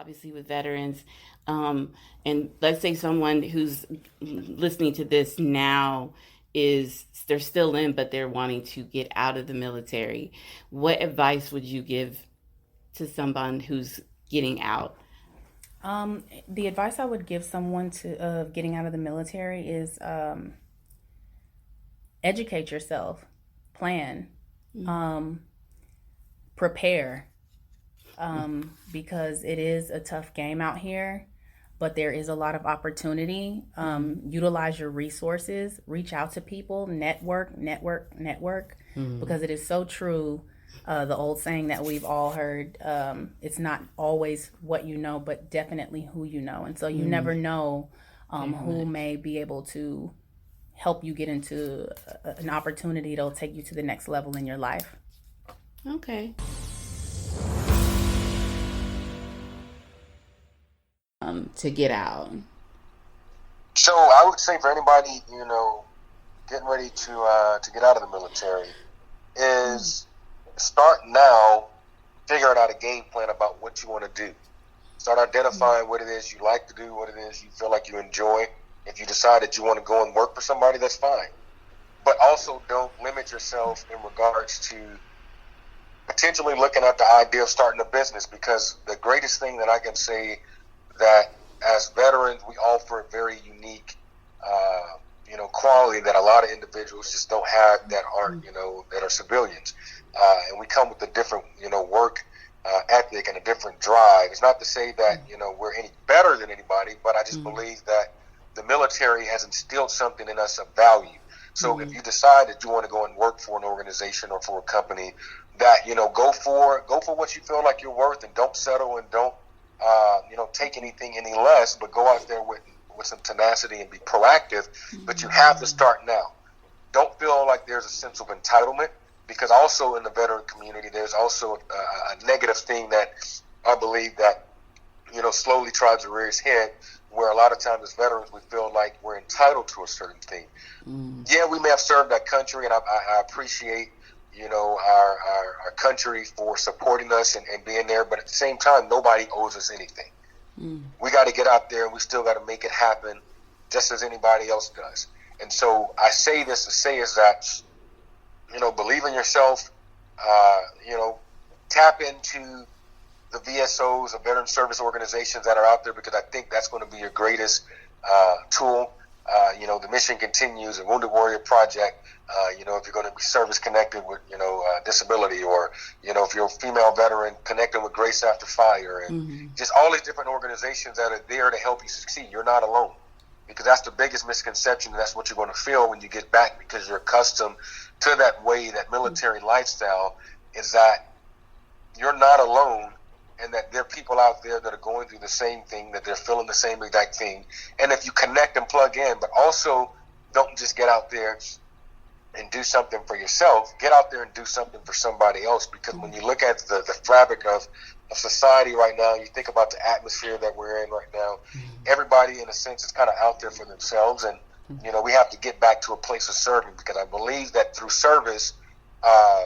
obviously with veterans. And let's say someone who's listening to this now is they're still in, but they're wanting to get out of the military. What advice would you give to someone who's getting out? The advice I would give someone to getting out of the military is educate yourself, plan, um, prepare, because it is a tough game out here, but there is a lot of opportunity. Utilize your resources, reach out to people, network, network, network, Mm-hmm. because it is so true. The old saying that we've all heard, it's not always what you know, but definitely who you know. And so you Mm-hmm. never know Very who much. may be able to help you get into an opportunity that'll take you to the next level in your life. Okay. To get out. So I would say for anybody, getting ready to get out of the military is start now figuring out a game plan about what you want to do. Start identifying what it is you like to do, what it is you feel like you enjoy. If you decide that you want to go and work for somebody, that's fine. But also don't limit yourself in regards to potentially looking at the idea of starting a business, because the greatest thing that I can say that as veterans we offer a very unique quality that a lot of individuals just don't have that aren't that are civilians, and we come with a different work ethic and a different drive. It's not to say that we're any better than anybody, but I just Mm-hmm. believe that the military has instilled something in us of value. So if Mm-hmm. you decide that you want to go and work for an organization or for a company, that go for what you feel like you're worth, and don't settle and don't take anything any less, but go out there with some tenacity and be proactive. But you have to start now. Don't feel like there's a sense of entitlement, because also in the veteran community there's also a negative thing that I believe that slowly tries to rear its head, where a lot of times as veterans we feel like we're entitled to a certain thing. Mm-hmm. Yeah, we may have served that country, and I appreciate our country for supporting us and being there, but at the same time nobody owes us anything. We got to get out there and we still got to make it happen just as anybody else does. And so I say this to say is that believe in yourself, uh, you know tap into the VSOs, the veteran service organizations that are out there, because I think that's going to be your greatest tool. The mission continues, the Wounded Warrior Project. If you're going to be service connected with, disability, or, if you're a female veteran, connecting with Grace After Fire, and Mm-hmm. just all these different organizations that are there to help you succeed. You're not alone, because that's the biggest misconception, and that's what you're going to feel when you get back, because you're accustomed to that way, that military lifestyle, is that you're not alone, and that there are people out there that are going through the same thing, that they're feeling the same exact thing. And if you connect and plug in, but also don't just get out there and do something for yourself, get out there and do something for somebody else. Because when you look at the fabric of society right now, you think about the atmosphere that we're in right now, everybody in a sense is kind of out there for themselves. And we have to get back to a place of serving, because I believe that through service, uh,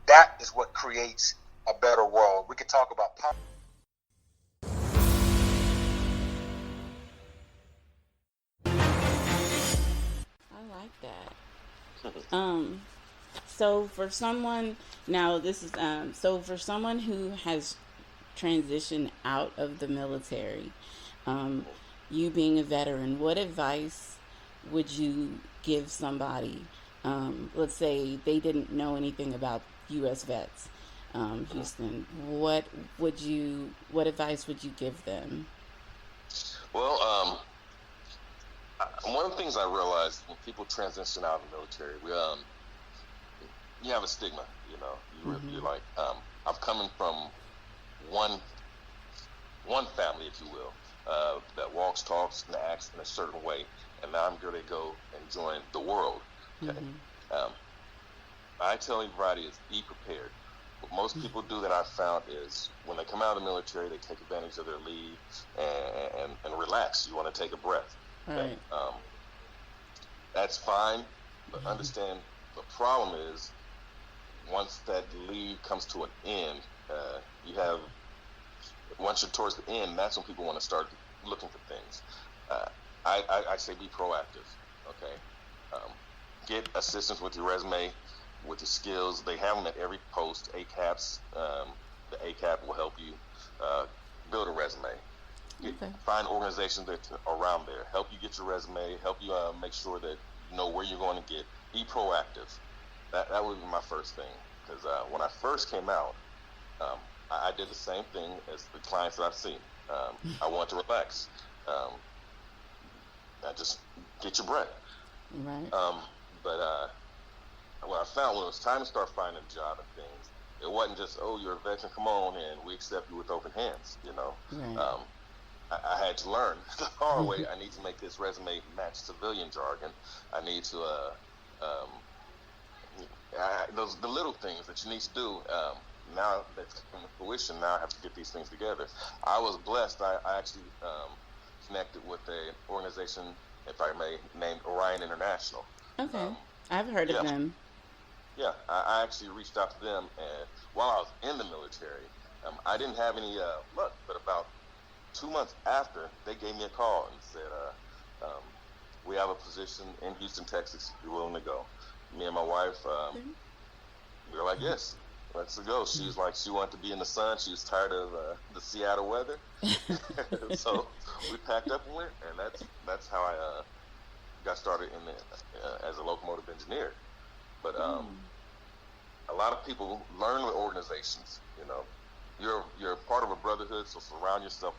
that is what creates a better world. We could talk about I like that. So for someone now, this is so for someone who has transitioned out of the military, um, you being a veteran, what advice would you give somebody? Let's say they didn't know anything about U.S. vets, Houston. What advice would you give them? Well, one of the things I realized when people transition out of the military, you have a stigma. Mm-hmm. You're like, I'm coming from one one family, if you will, that walks, talks, and acts in a certain way, and now I'm going to go and join the world. Okay, Mm-hmm. um, I tell everybody is be prepared. What most people do that I've found is when they come out of the military, they take advantage of their leave and relax. You want to take a breath. All Okay, right. that's fine, but understand the problem is once that leave comes to an end, you have once you're towards the end, that's when people want to start looking for things. I say be proactive. Okay, get assistance with your resume, with your skills. They have them at every post. ACAPs, the ACAP will help you build a resume. Find organizations that are around there, help you get your resume, help you make sure that you know where you're going to get. Be proactive. That would be my first thing, because when I first came out, I did the same thing as the clients that I've seen. I want to relax. I just get your breath. Right. But what I found when it was time to start finding a job and things, it wasn't just, oh, you're a veteran, come on, and we accept you with open hands. You know, Right. I had to learn the hard way. I need to make this resume match civilian jargon. I need to the little things that you need to do. Now that's coming to fruition. Now I have to get these things together. I was blessed. I actually connected with an organization, if I may, named Orion International. Okay. I've heard of them. Yeah, I actually reached out to them, and while I was in the military, I didn't have any luck. But about 2 months after, they gave me a call and said, we have a position in Houston, Texas, if you're willing to go. Me and my wife, we were like, yes, let's go. She was like, she wanted to be in the sun. She was tired of the Seattle weather. So we packed up and went, and that's how I got started in the, as a locomotive engineer. But a lot of people learn with organizations. You know, you're part of a brotherhood, so surround yourself